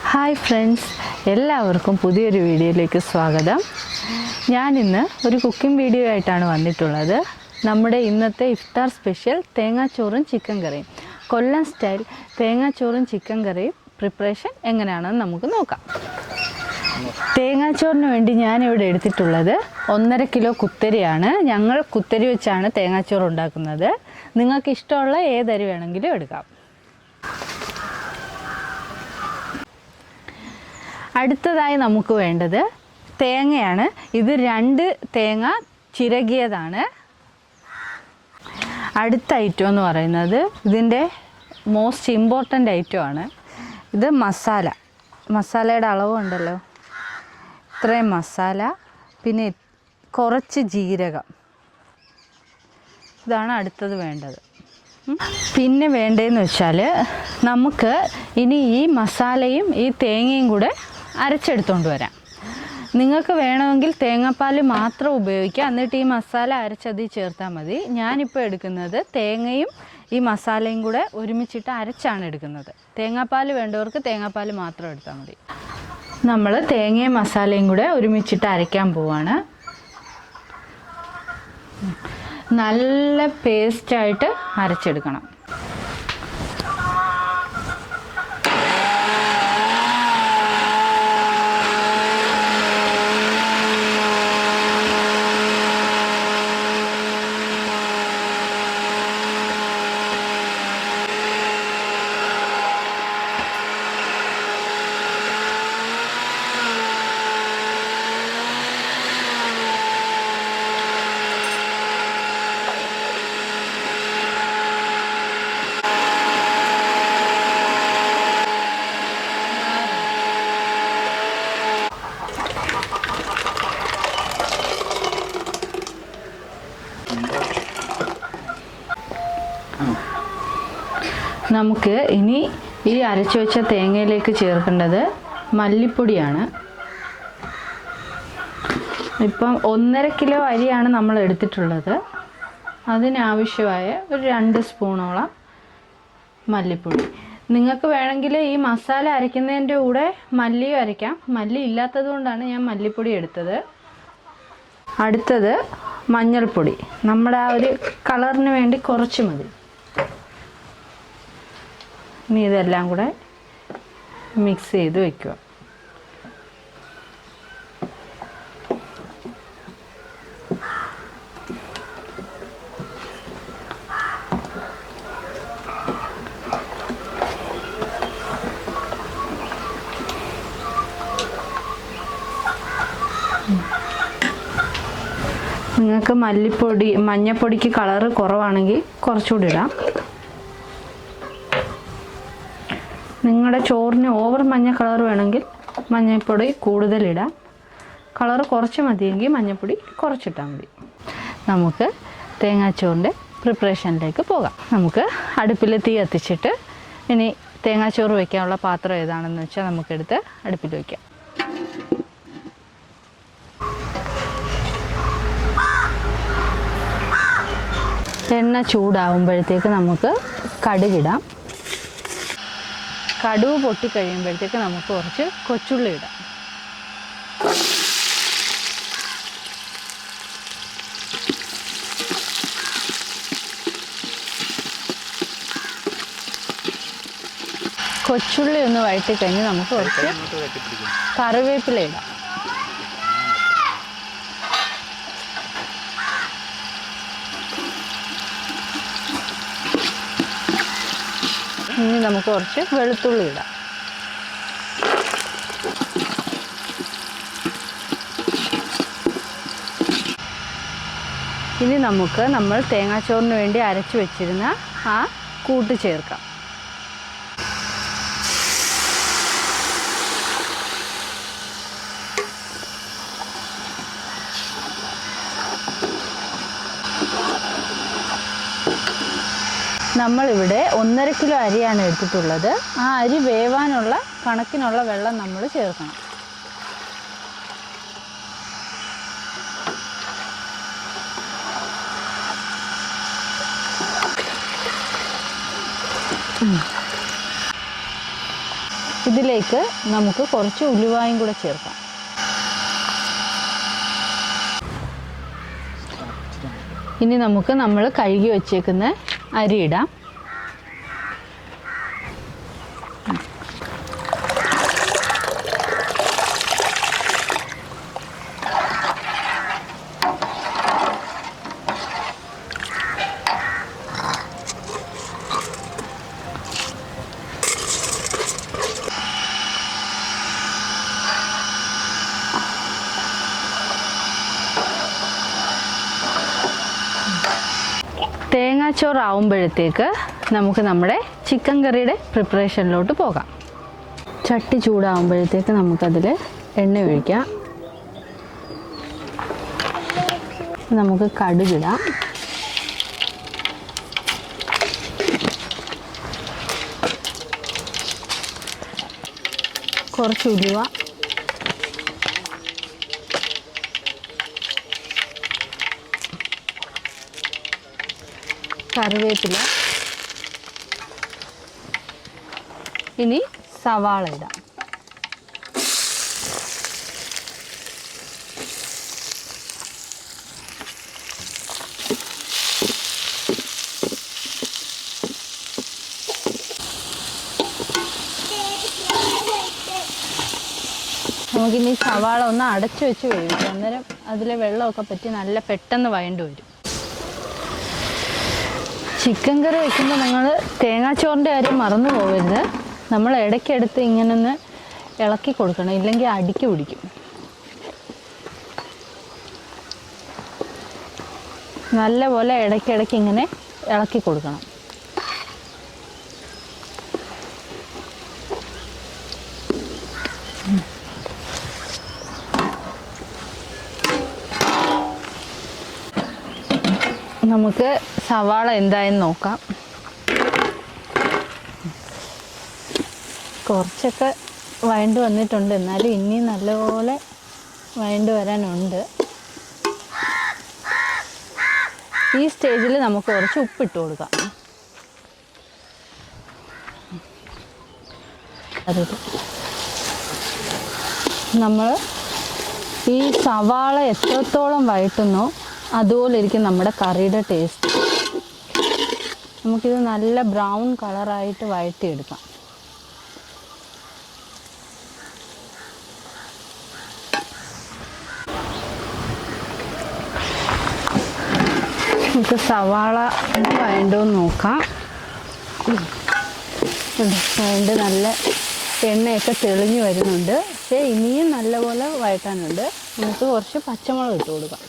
Hi friends, എല്ലാവർക്കും പുതിയൊരു വീഡിയോയിലേക്ക് സ്വാഗതം. ഞാനിന്ന് ഒരു കുക്കിംഗ് വീഡിയോ ആയിട്ടാണ് വന്നിട്ടുള്ളത്. നമ്മുടെ ഇന്നത്തെ ഇഫ്താർ സ്പെഷ്യൽ തേങ്ങാച്ചോറും ചിക്കൻ കറിയും, കൊല്ലം സ്റ്റൈൽ തേങ്ങാച്ചോറും ചിക്കൻ കറിയും പ്രിപ്പറേഷൻ എങ്ങനെയാണെന്ന് നമുക്ക് നോക്കാം. തേങ്ങാച്ചോറിന് വേണ്ടി ഞാനിവിടെ എടുത്തിട്ടുള്ളത് 1.5 കിലോ കുത്തരിയാണ്. ഞങ്ങൾ കുത്തരി വെച്ചാണ് തേങ്ങാച്ചോറ് ഉണ്ടാക്കുന്നത്. നിങ്ങൾക്ക് ഇഷ്ടമുള്ള ഏതരി വേണമെങ്കിലും എടുക്കാം. അടുത്തതായി നമുക്ക് വേണ്ടത് തേങ്ങയാണ്. ഇത് 2 തേങ്ങ ചിരകിയതാണ്. അടുത്ത ഐറ്റം എന്ന് പറയുന്നത് ഇതിൻ്റെ മോസ്റ്റ് ഇമ്പോർട്ടൻ്റ് ഐറ്റമാണ്. ഇത് മസാലയുടെ അളവുണ്ടല്ലോ, ഇത്രയും മസാല, പിന്നെ കുറച്ച് ജീരകം. ഇതാണ് അടുത്തത് വേണ്ടത്. പിന്നെ വേണ്ടതെന്ന് വെച്ചാൽ നമുക്ക് ഇനി ഈ മസാലയും ഈ തേങ്ങയും കൂടെ അരച്ചെടുത്തുകൊണ്ട് വരാം. നിങ്ങൾക്ക് വേണമെങ്കിൽ തേങ്ങാപ്പാൽ മാത്രം ഉപയോഗിക്കാം, എന്നിട്ട് ഈ മസാല അരച്ചതിൽ ചേർത്താൽ മതി. ഞാനിപ്പോൾ എടുക്കുന്നത് തേങ്ങയും ഈ മസാലയും കൂടെ ഒരുമിച്ചിട്ട് അരച്ചാണ് എടുക്കുന്നത്. തേങ്ങാപ്പാൽ വേണ്ടവർക്ക് തേങ്ങാപ്പാൽ മാത്രം എടുത്താൽ മതി. നമ്മൾ തേങ്ങയും മസാലയും കൂടെ ഒരുമിച്ചിട്ട് അരയ്ക്കാൻ പോവാണ്. നല്ല പേസ്റ്റായിട്ട് അരച്ചെടുക്കണം. നമുക്ക് ഇനി ഈ അരച്ചു വെച്ച തേങ്ങയിലേക്ക് ചേർക്കേണ്ടത് മല്ലിപ്പൊടിയാണ്. ഇപ്പം 1.5 കിലോ അരിയാണ് നമ്മൾ എടുത്തിട്ടുള്ളത്. അതിനാവശ്യമായ ഒരു 2 സ്പൂണോളം മല്ലിപ്പൊടി. നിങ്ങൾക്ക് വേണമെങ്കിൽ ഈ മസാല അരയ്ക്കുന്നതിൻ്റെ കൂടെ മല്ലിയും അരയ്ക്കാം. മല്ലി ഇല്ലാത്തത് കൊണ്ടാണ് ഞാൻ മല്ലിപ്പൊടി എടുത്തത്. അടുത്തത് മഞ്ഞൾപ്പൊടി. നമ്മുടെ ആ ഒരു കളറിന് വേണ്ടി കുറച്ച് മതി. ഇനി ഇതെല്ലാം കൂടെ മിക്സ് ചെയ്ത് വയ്ക്കുക. നിങ്ങൾക്ക് മഞ്ഞൾപ്പൊടിക്ക് കളറ് കുറവാണെങ്കിൽ കുറച്ചുകൂടി ഇടാം. നിങ്ങളുടെ ചോറിന് ഓവർ മഞ്ഞ കളർ വേണമെങ്കിൽ മഞ്ഞൾപ്പൊടി കൂടുതലിടാം. കളറ് കുറച്ച് മതിയെങ്കിൽ മഞ്ഞൾപ്പൊടി കുറച്ചിട്ടാൽ മതി. നമുക്ക് തേങ്ങാച്ചോറിൻ്റെ പ്രിപ്പറേഷനിലേക്ക് പോകാം. നമുക്ക് അടുപ്പിൽ തീ കത്തിച്ചിട്ട് ഇനി തേങ്ങാച്ചോറ് വയ്ക്കാനുള്ള പാത്രം ഏതാണെന്ന് വെച്ചാൽ നമുക്കെടുത്ത് അടുപ്പിൽ വയ്ക്കാം. എണ്ണ ചൂടാവുമ്പോഴത്തേക്ക് നമുക്ക് കടുകിടാം. കടുക് പൊട്ടിക്കഴിയുമ്പോഴത്തേക്ക് നമുക്ക് കുറച്ച് കൊച്ചുള്ളി ഇടാം. കൊച്ചുള്ളി ഒന്ന് വഴറ്റിക്കഴിഞ്ഞ് നമുക്ക് കുറച്ച് കറിവേപ്പില ഇടാം. ഇനി നമുക്ക് കുറച്ച് വെളുത്തുള്ളി ഇടാം. ഇനി നമ്മൾ തേങ്ങാച്ചോറിന് വേണ്ടി അരച്ചു വെച്ചിരുന്ന ആ കൂട്ട് ചേർക്കാം. നമ്മളിവിടെ 1.5 കിലോ അരിയാണ് എടുത്തിട്ടുള്ളത്. ആ അരി വേവാനുള്ള കണക്കിനുള്ള വെള്ളം നമ്മൾ ചേർക്കണം. ഇതിലേക്ക് നമുക്ക് കുറച്ച് ഉലുവായും കൂടെ ചേർക്കാം. ഇനി നമുക്ക് നമ്മൾ കഴുകി വച്ചേക്കുന്ന അരി ഇടാം. തേങ്ങാച്ചോറാവുമ്പോഴത്തേക്ക് നമുക്ക് നമ്മുടെ ചിക്കൻ കറിയുടെ പ്രിപ്പറേഷനിലോട്ട് പോകാം. ചട്ടി ചൂടാവുമ്പോഴത്തേക്ക് നമുക്കതിൽ എണ്ണ ഒഴിക്കാം. നമുക്ക് കടുകിടാം. കുറച്ച് ഉലുവ, കറിവേപ്പില, ഇനി സവാള ഇടാം. നമുക്കിനി സവാള ഒന്ന് അടച്ചു വെച്ച് വേവിക്കാം. അന്നേരം അതിലെ വെള്ളമൊക്കെ പറ്റി നല്ല പെട്ടെന്ന് വഴണ്ട് വരും. ചിക്കൻ കറി വയ്ക്കുമ്പോൾ നിങ്ങൾ തേങ്ങാച്ചോറിൻ്റെ കാര്യം മറന്നു പോകരുത്. നമ്മൾ ഇടയ്ക്കെടുത്ത് ഇങ്ങനെ ഒന്ന് ഇളക്കി കൊടുക്കണം, ഇല്ലെങ്കിൽ അടിക്ക് പിടിക്കും. നല്ലപോലെ ഇടയ്ക്കിടയ്ക്ക് ഇങ്ങനെ ഇളക്കി കൊടുക്കണം. നമുക്ക് സവാള എന്തായെന്ന് നോക്കാം. കുറച്ചൊക്കെ വഴണ്ട് വന്നിട്ടുണ്ട്, എന്നാലും ഇനിയും നല്ലപോലെ വഴണ്ട് വരാനുണ്ട്. ഈ സ്റ്റേജിൽ നമുക്ക് കുറച്ച് ഉപ്പിട്ട് കൊടുക്കാം. നമ്മൾ ഈ സവാള എത്രത്തോളം വഴറ്റുന്നോ അതുപോലെ ഇരിക്കും നമ്മുടെ കറിയുടെ ടേസ്റ്റ്. നമുക്കിത് നല്ല ബ്രൗൺ കളറായിട്ട് വഴറ്റിയെടുക്കാം. നമുക്ക് സവാള വഴണ്ടോന്ന് നോക്കാം. വഴണ്ട് നല്ല എണ്ണയൊക്കെ തെളിഞ്ഞു വരുന്നുണ്ട്. പക്ഷേ ഇനിയും നല്ലപോലെ വഴറ്റാനുണ്ട്. നമുക്ക് കുറച്ച് പച്ചമുളക് ഇട്ട് കൊടുക്കാം.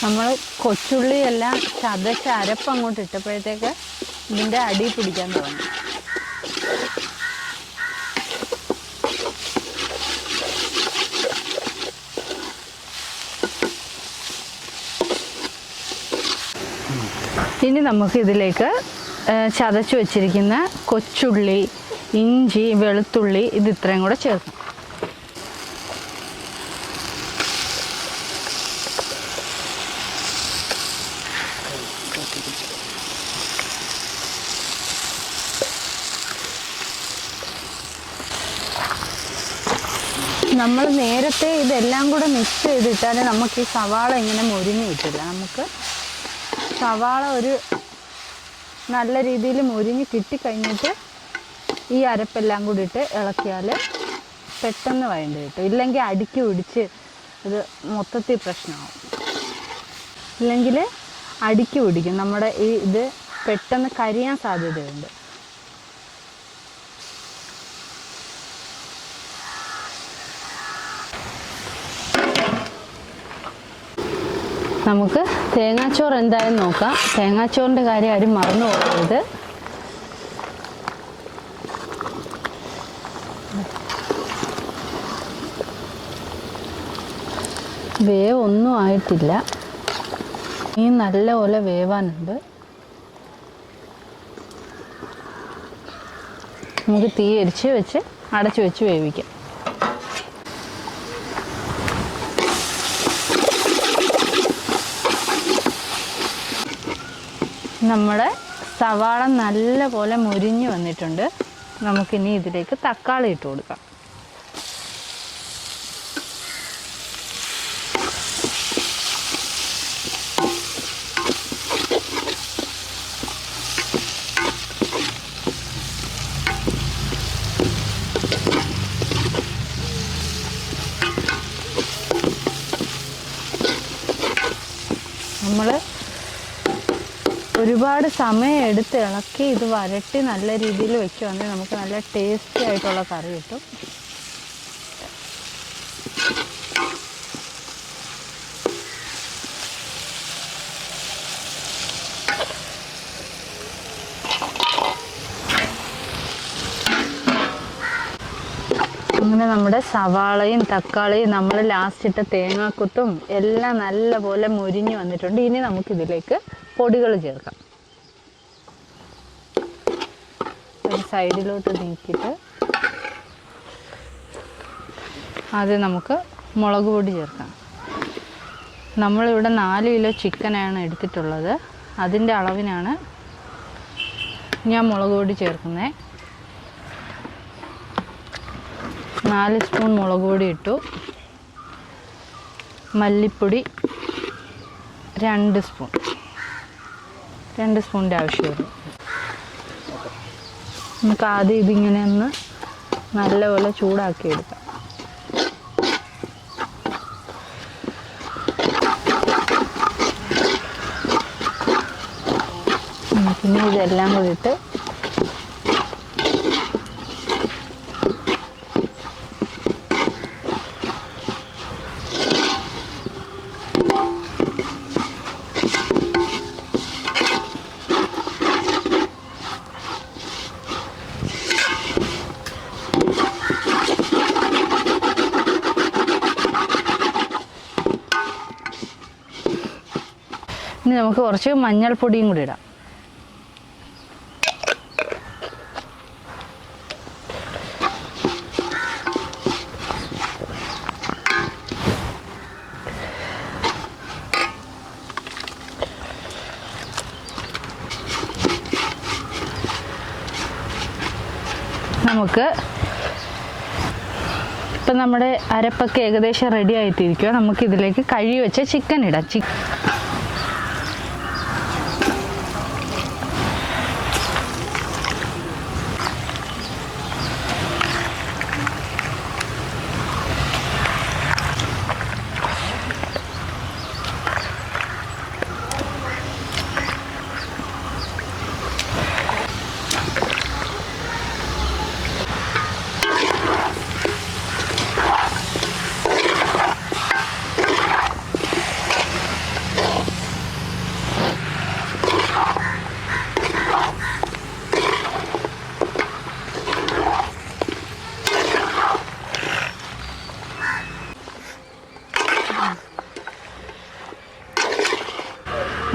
നമ്മൾ കൊച്ചുള്ളിയെല്ലാം ചതച്ച് അരപ്പ് അങ്ങോട്ട് ഇട്ടപ്പോഴത്തേക്ക് ഇതിൻ്റെ അടി പിടിക്കാൻ തുടങ്ങി. ഇനി നമുക്ക് ഇതിലേക്ക് ചതച്ച് വച്ചിരിക്കുന്ന കൊച്ചുള്ളി, ഇഞ്ചി, വെളുത്തുള്ളി ഇത് ഇത്രയും കൂടെ ചേർക്കാം. നമ്മൾ നേരത്തെ ഇതെല്ലാം കൂടെ മിക്സ് ചെയ്തിട്ടാൽ നമുക്ക് ഈ സവാള ഇങ്ങനെ മൊരിഞ്ഞ് കിട്ടില്ല. നമുക്ക് സവാള ഒരു നല്ല രീതിയിൽ മൊരിഞ്ഞ് കിട്ടിക്കഴിഞ്ഞിട്ട് ഈ അരപ്പെല്ലാം കൂടി ഇട്ട് ഇളക്കിയാൽ പെട്ടെന്ന് വഴണ്ട് കിട്ടും. ഇല്ലെങ്കിൽ അടിക്ക് പിടിച്ച് ഇത് മൊത്തത്തിൽ പ്രശ്നമാവും. ഇല്ലെങ്കിൽ അടിക്ക് പിടിക്കും. നമ്മുടെ ഈ ഇത് പെട്ടെന്ന് കരിയാൻ സാധ്യതയുണ്ട്. നമുക്ക് തേങ്ങാച്ചോറ് എന്തായാലും നോക്കാം. തേങ്ങാച്ചോറിൻ്റെ കാര്യം ആരും മറന്നു പോകരുത്. വേവൊന്നും ആയിട്ടില്ല, ഈ നല്ലപോലെ വേവാനുണ്ട്. നമുക്ക് തീ എരിച്ച് വെച്ച് അടച്ചു വെച്ച് വേവിക്കാം. നമ്മുടെ സവാള നല്ലപോലെ മുരിഞ്ഞ് വന്നിട്ടുണ്ട്. നമുക്കിനി ഇതിലേക്ക് തക്കാളി ഇട്ട് കൊടുക്കാം. നമ്മൾ ഒരുപാട് സമയം എടുത്ത് ഇളക്കി ഇത് വരട്ടി നല്ല രീതിയിൽ വെക്കുകയാണെങ്കിൽ നമുക്ക് നല്ല ടേസ്റ്റി ആയിട്ടുള്ള കറി കിട്ടും. അങ്ങനെ നമ്മുടെ സവാളയും തക്കാളിയും നമ്മൾ ലാസ്റ്റ് ഇട്ട തേങ്ങാക്കൊത്തും എല്ലാം നല്ലപോലെ മുരിഞ്ഞ് വന്നിട്ടുണ്ട്. ഇനി നമുക്കിതിലേക്ക് പൊടികൾ ചേർക്കാം. ഒരു സൈഡിലോട്ട് നീക്കിയിട്ട് ആദ്യം നമുക്ക് മുളക് പൊടി ചേർക്കാം. നമ്മളിവിടെ 4 കിലോ ചിക്കനാണ് എടുത്തിട്ടുള്ളത്. അതിൻ്റെ അളവിനാണ് ഞാൻ മുളക് പൊടി ചേർക്കുന്നത്. 4 സ്പൂൺ മുളക് പൊടി ഇട്ടു. മല്ലിപ്പൊടി 2 സ്പൂൺ, 2 സ്പൂണിൻ്റെ ആവശ്യമുള്ളൂ. നമുക്ക് ആദ്യം ഇതിങ്ങനെ ഒന്ന് നല്ലപോലെ ചൂടാക്കി എടുക്കാം. പിന്നെ ഇതെല്ലാം കൂടിയിട്ട് ഇനി നമുക്ക് കുറച്ച് മഞ്ഞൾപ്പൊടിയും കൂടി ഇടാം. നമുക്ക് ഇപ്പം നമ്മുടെ അരപ്പൊക്കെ ഏകദേശം റെഡി ആയിട്ടിരിക്കുക. നമുക്കിതിലേക്ക് കഴുകി വെച്ച ചിക്കൻ ഇടാം.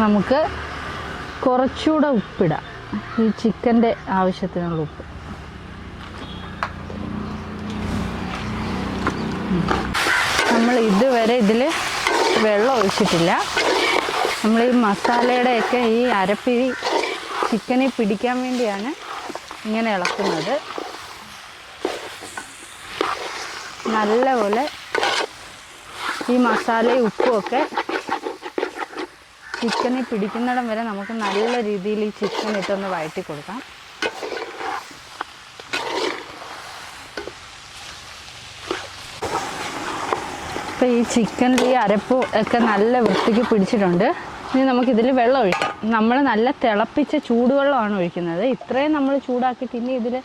നമുക്ക് കുറച്ചുകൂടെ ഉപ്പിടാം. ഈ ചിക്കൻ്റെ ആവശ്യത്തിനുള്ള ഉപ്പ്. നമ്മൾ ഇതുവരെ ഇതിൽ വെള്ളം ഒഴിച്ചിട്ടില്ല. നമ്മൾ ഈ മസാലയുടെയൊക്കെ ഈ അരപ്പ് ഈ ചിക്കനിൽ പിടിക്കാൻ വേണ്ടിയാണ് ഇങ്ങനെ ഇളക്കുന്നത്. നല്ലപോലെ ഈ മസാലയും ഉപ്പുമൊക്കെ ചിക്കനിൽ പിടിക്കുന്നിടം വരെ നമുക്ക് നല്ല രീതിയിൽ ഈ ചിക്കൻ ഇട്ടൊന്ന് വഴറ്റി കൊടുക്കാം. അപ്പോൾ ഈ ചിക്കനിൽ ഈ അരപ്പ് ഒക്കെ നല്ല വൃത്തിക്ക് പിടിച്ചിട്ടുണ്ട്. ഇനി നമുക്കിതിൽ വെള്ളം ഒഴിക്കാം. നമ്മൾ നല്ല തിളപ്പിച്ച ചൂടുവെള്ളമാണ് ഒഴിക്കുന്നത്. ഇത്രയും നമ്മൾ ചൂടാക്കിയിട്ട് ഇനി ഇതിൽ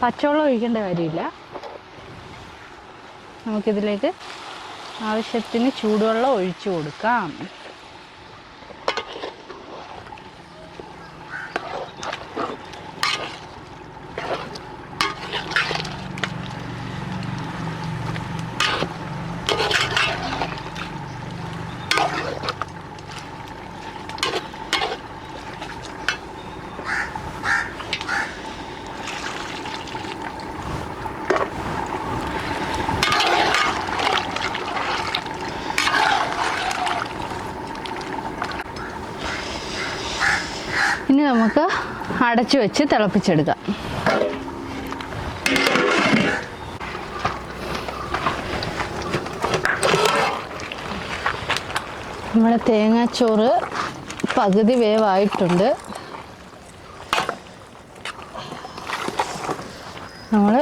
പച്ചവെള്ളം ഒഴിക്കേണ്ട കാര്യമില്ല. നമുക്കിതിലേക്ക് ആവശ്യത്തിന് ചൂടുവെള്ളം ഒഴിച്ചു കൊടുക്കാം. ഇനി നമുക്ക് അടച്ചു വെച്ച് തിളപ്പിച്ചെടുക്കാം. നമ്മുടെ തേങ്ങാച്ചോറ് പകുതി വേവായിട്ടുണ്ട്. നമ്മൾ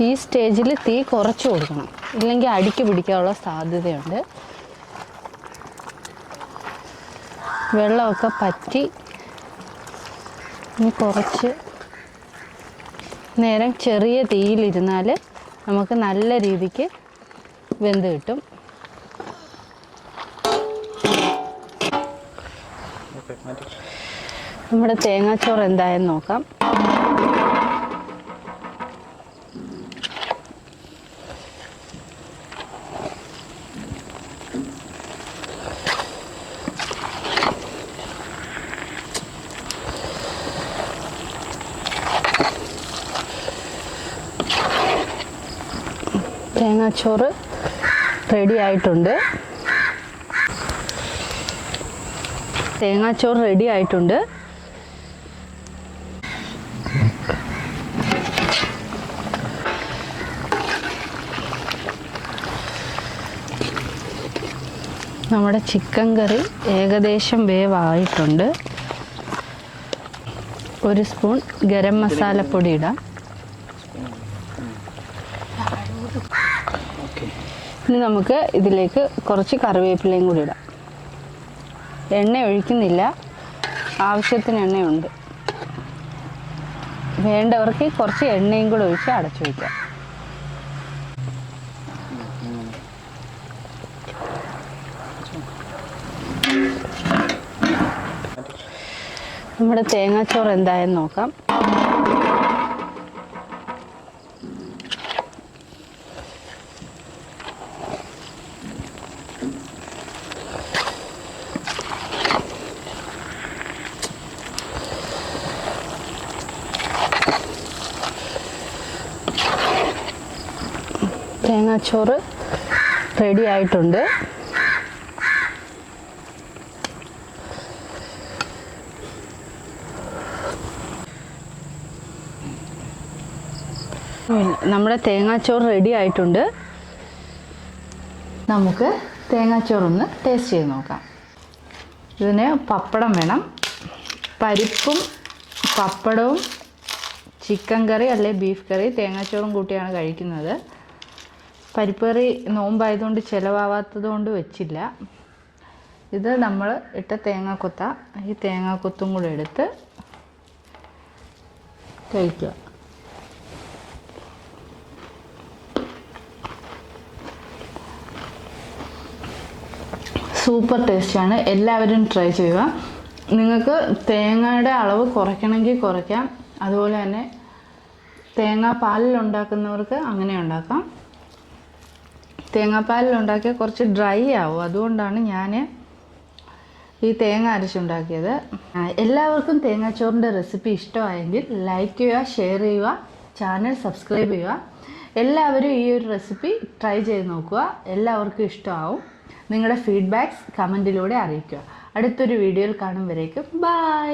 ഈ സ്റ്റേജിൽ തീ കുറച്ച് കൊടുക്കണം, ഇല്ലെങ്കിൽ അടിക്ക് പിടിക്കാനുള്ള സാധ്യതയുണ്ട്. വെള്ളമൊക്കെ പറ്റി ഇനി കുറച്ച് നേരം ചെറിയ തീയിലിരുന്നാൽ നമുക്ക് നല്ല രീതിക്ക് വെന്ത് കിട്ടും. നമ്മുടെ തേങ്ങാച്ചോറ് എന്തായെന്ന് നോക്കാം. തേങ്ങാച്ചോറ് റെഡി ആയിട്ടുണ്ട്. തേങ്ങാച്ചോറ് റെഡി ആയിട്ടുണ്ട്. നമ്മുടെ ചിക്കൻ കറി ഏകദേശം വേവായിട്ടുണ്ട്. 1 സ്പൂൺ ഗരം മസാലപ്പൊടി ഇടാം. ഇനി നമുക്ക് ഇതിലേക്ക് കുറച്ച് കറിവേപ്പിലയും കൂടി ഇടാം. എണ്ണ ഒഴിക്കുന്നില്ല, ആവശ്യത്തിന് എണ്ണയുണ്ട്. വേണ്ടവർക്ക് കുറച്ച് എണ്ണയും കൂടെ ഒഴിച്ച് അടച്ചു വയ്ക്കാം. നമ്മുടെ തേങ്ങാച്ചോറ് എന്തായെന്ന് നോക്കാം. തേങ്ങാച്ചോറ് റെഡി ആയിട്ടുണ്ട്. നമ്മുടെ തേങ്ങാച്ചോറ് റെഡി ആയിട്ടുണ്ട്. നമുക്ക് തേങ്ങാച്ചോറൊന്ന് ടേസ്റ്റ് ചെയ്ത് നോക്കാം. ഇതിന് പപ്പടം വേണം. പരിപ്പും പപ്പടവും ചിക്കൻ കറി അല്ലെ ബീഫ് കറി തേങ്ങാച്ചോറും കൂട്ടിയാണ് കഴിക്കുന്നത്. പരിപ്പ് കറി നോമ്പായതുകൊണ്ട് ചിലവാകാത്തത് കൊണ്ട് വെച്ചില്ല. ഇത് നമ്മൾ ഇട്ട തേങ്ങാക്കൊത്ത. ഈ തേങ്ങാക്കൊത്തും കൂടെ എടുത്ത് കഴിക്കുക. സൂപ്പർ ടേസ്റ്റാണ്. എല്ലാവരും ട്രൈ ചെയ്യുക. നിങ്ങൾക്ക് തേങ്ങയുടെ അളവ് കുറയ്ക്കണമെങ്കിൽ കുറയ്ക്കാം. അതുപോലെ തന്നെ തേങ്ങാപ്പാലിൽ ഉണ്ടാക്കുന്നവർക്ക് അങ്ങനെ ഉണ്ടാക്കാം. തേങ്ങാപ്പാലിൽ ഉണ്ടാക്കിയാൽ കുറച്ച് ഡ്രൈ ആവും. അതുകൊണ്ടാണ് ഞാൻ ഈ തേങ്ങ അരച്ചുണ്ടാക്കിയത്. എല്ലാവർക്കും തേങ്ങാച്ചോറിൻ്റെ റെസിപ്പി ഇഷ്ടമായെങ്കിൽ ലൈക്ക് ചെയ്യുക, ഷെയർ ചെയ്യുക, ചാനൽ സബ്സ്ക്രൈബ് ചെയ്യുക. എല്ലാവരും ഈ ഒരു റെസിപ്പി ട്രൈ ചെയ്ത് നോക്കുക. എല്ലാവർക്കും ഇഷ്ടമാവും. നിങ്ങളുടെ ഫീഡ്ബാക്ക്സ് കമൻറ്റിലൂടെ അറിയിക്കുക. അടുത്തൊരു വീഡിയോയിൽ കാണും വരേക്കും ബൈ.